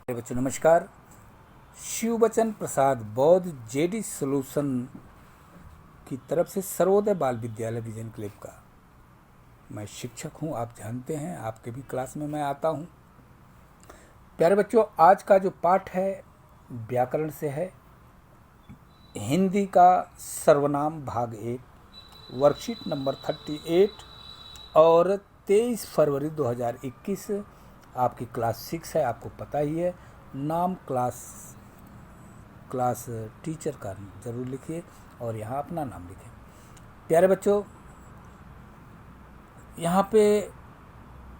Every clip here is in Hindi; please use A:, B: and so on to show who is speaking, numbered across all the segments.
A: बच्चों नमस्कार। शिवबचन प्रसाद बौद्ध जेडी सॉल्यूशन की तरफ से सर्वोदय बाल विद्यालय विजन क्लब का मैं शिक्षक हूं। आप जानते हैं, आपके भी क्लास में मैं आता हूं। प्यारे बच्चों, आज का जो पाठ है व्याकरण से है। हिंदी का सर्वनाम भाग 1, वर्कशीट नंबर 38 और 23 फरवरी 2021। आपकी क्लास 6 है, आपको पता ही है। नाम क्लास टीचर का ज़रूर लिखिए और यहाँ अपना नाम लिखें। प्यारे बच्चों, यहाँ पे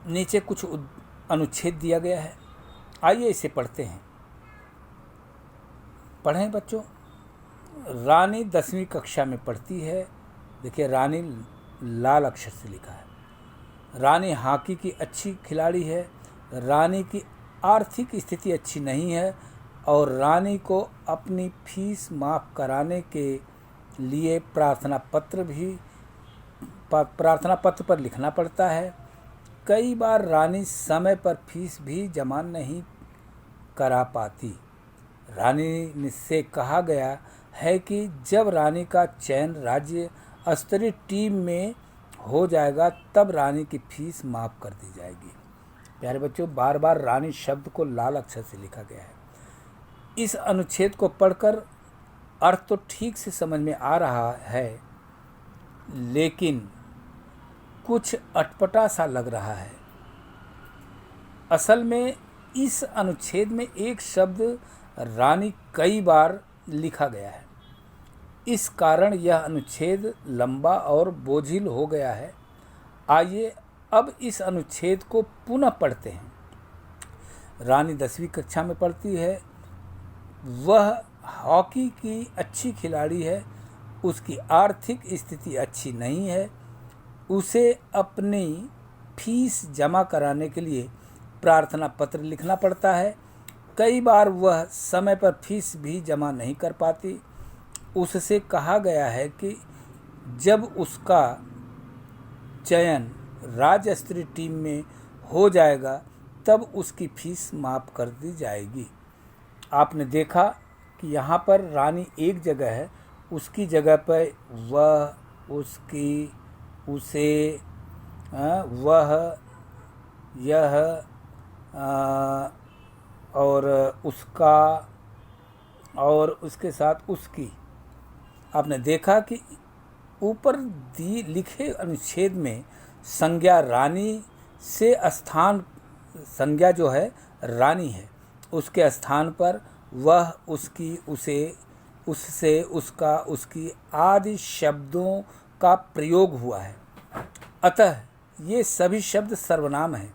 A: नीचे कुछ अनुच्छेद दिया गया है। आइए इसे पढ़ते हैं। पढ़ें बच्चों। रानी 10वीं कक्षा में पढ़ती है। देखिए, रानी लाल अक्षर से लिखा है। रानी हॉकी की अच्छी खिलाड़ी है। रानी की आर्थिक स्थिति अच्छी नहीं है और रानी को अपनी फीस माफ़ कराने के लिए प्रार्थना पत्र पर लिखना पड़ता है। कई बार रानी समय पर फीस भी जमा नहीं करा पाती। रानी से कहा गया है कि जब रानी का चयन राज्य स्तरीय टीम में हो जाएगा तब रानी की फीस माफ़ कर दी जाएगी। प्यारे बच्चों, बार बार रानी शब्द को लाल अक्षर से लिखा गया है। इस अनुच्छेद को पढ़कर अर्थ तो ठीक से समझ में आ रहा है, लेकिन कुछ अटपटा सा लग रहा है। असल में इस अनुच्छेद में एक शब्द रानी कई बार लिखा गया है। इस कारण यह अनुच्छेद लंबा और बोझिल हो गया है। आइए अब इस अनुच्छेद को पुनः पढ़ते हैं। रानी 10वीं कक्षा में पढ़ती है। वह हॉकी की अच्छी खिलाड़ी है। उसकी आर्थिक स्थिति अच्छी नहीं है। उसे अपनी फीस जमा कराने के लिए प्रार्थना पत्र लिखना पड़ता है। कई बार वह समय पर फीस भी जमा नहीं कर पाती। उससे कहा गया है कि जब उसका चयन राज्य स्तरीय टीम में हो जाएगा तब उसकी फीस माफ़ कर दी जाएगी। आपने देखा कि यहाँ पर रानी एक जगह है, उसकी जगह पर वह, उसकी, उसे, वह, यह और उसका और उसके साथ उसकी। आपने देखा कि ऊपर लिखे अनुच्छेद में संज्ञा रानी से संज्ञा जो है रानी है, उसके स्थान पर वह, उसकी, उसे, उससे, उसका, उसकी आदि शब्दों का प्रयोग हुआ है। अतः ये सभी शब्द सर्वनाम हैं।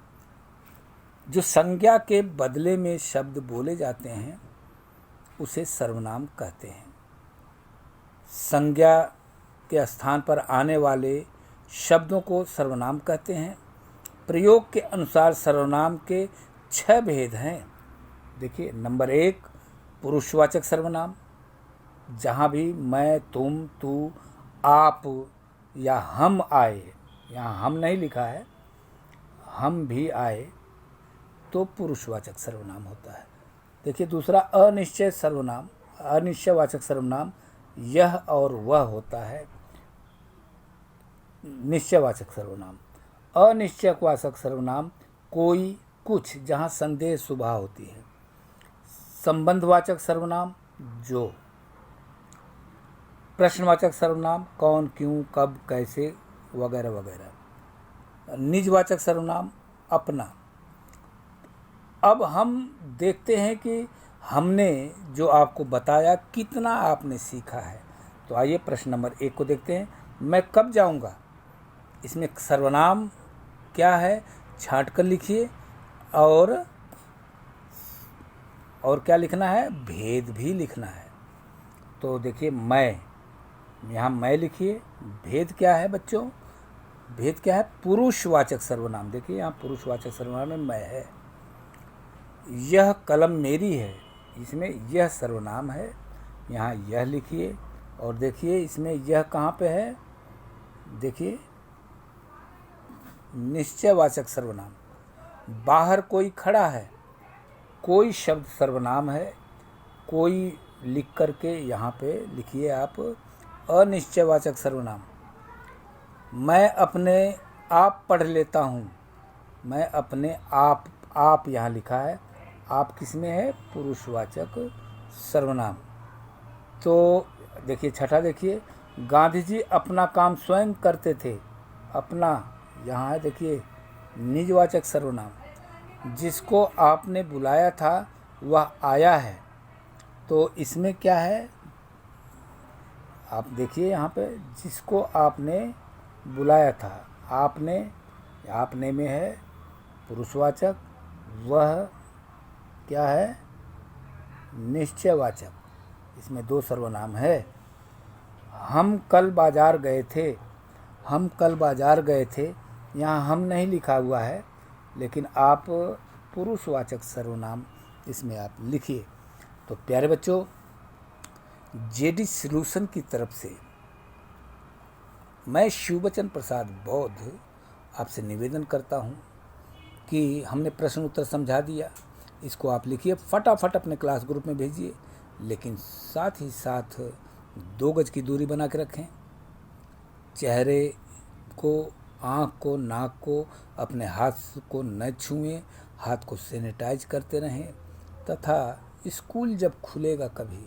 A: जो संज्ञा के बदले में शब्द बोले जाते हैं उसे सर्वनाम कहते हैं। संज्ञा के स्थान पर आने वाले शब्दों को सर्वनाम कहते हैं। प्रयोग के अनुसार सर्वनाम के 6 भेद हैं। देखिए, नंबर 1 पुरुषवाचक सर्वनाम। जहाँ भी मैं, तुम, तू, आप या हम आए, यहाँ हम नहीं लिखा है, हम भी आए, तो पुरुषवाचक सर्वनाम होता है। देखिए, दूसरा अनिश्चयवाचक सर्वनाम यह और वह होता है। निश्चयवाचक सर्वनाम। अनिश्चयवाचक सर्वनाम कोई, कुछ, जहाँ संदेह सुबह होती है। संबंधवाचक सर्वनाम जो। प्रश्नवाचक सर्वनाम कौन, क्यों, कब, कैसे वगैरह वगैरह। निजवाचक सर्वनाम अपना। अब हम देखते हैं कि हमने जो आपको बताया कितना आपने सीखा है। तो आइए प्रश्न नंबर 1 को देखते हैं। मैं कब जाऊंगा। इसमें सर्वनाम क्या है, छांट कर लिखिए और क्या लिखना है, भेद भी लिखना है। तो देखिए, मैं, यहाँ मैं लिखिए। भेद क्या है बच्चों, भेद क्या है, पुरुषवाचक सर्वनाम। देखिए, यहाँ पुरुषवाचक सर्वनाम में मैं है। यह कलम मेरी है, इसमें यह सर्वनाम है, यहाँ यह लिखिए। और देखिए इसमें यह कहाँ पे है, देखिए निश्चयवाचक सर्वनाम। बाहर कोई खड़ा है, कोई शब्द सर्वनाम है, कोई लिख करके यहाँ पे लिखिए आप अनिश्चयवाचक सर्वनाम। मैं अपने आप पढ़ लेता हूँ। मैं अपने आप यहाँ लिखा है, आप किस में है? पुरुषवाचक सर्वनाम। तो देखिए छठा, देखिए गांधी जी अपना काम स्वयं करते थे। अपना यहाँ है, देखिए निजवाचक सर्वनाम। जिसको आपने बुलाया था वह आया है, तो इसमें क्या है? आप देखिए यहाँ पे, जिसको आपने बुलाया था, आपने में है पुरुषवाचक, वह क्या है? निश्चयवाचक। इसमें दो सर्वनाम है। हम कल बाजार गए थे। हम कल बाजार गए थे, यहाँ हम नहीं लिखा हुआ है, लेकिन आप पुरुषवाचक सर्वनाम इसमें आप लिखिए। तो प्यारे बच्चों, जेडी सॉल्यूशन की तरफ से मैं शिवबचन प्रसाद बौद्ध आपसे निवेदन करता हूँ कि हमने प्रश्न उत्तर समझा दिया, इसको आप लिखिए, फटाफट अपने क्लास ग्रुप में भेजिए, लेकिन साथ ही साथ 2 गज की दूरी बना के रखें। चेहरे को, आँख को, नाक को, अपने हाथ को न छुएं, हाथ को सैनिटाइज करते रहें, तथा स्कूल जब खुलेगा कभी,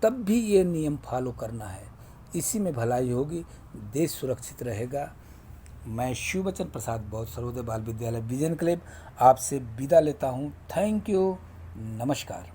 A: तब भी ये नियम फॉलो करना है। इसी में भलाई होगी, देश सुरक्षित रहेगा। मैं शिवबचन प्रसाद बौद्ध सर्वोदय बाल विद्यालय विजन क्लब आपसे विदा लेता हूँ। थैंक यू, नमस्कार।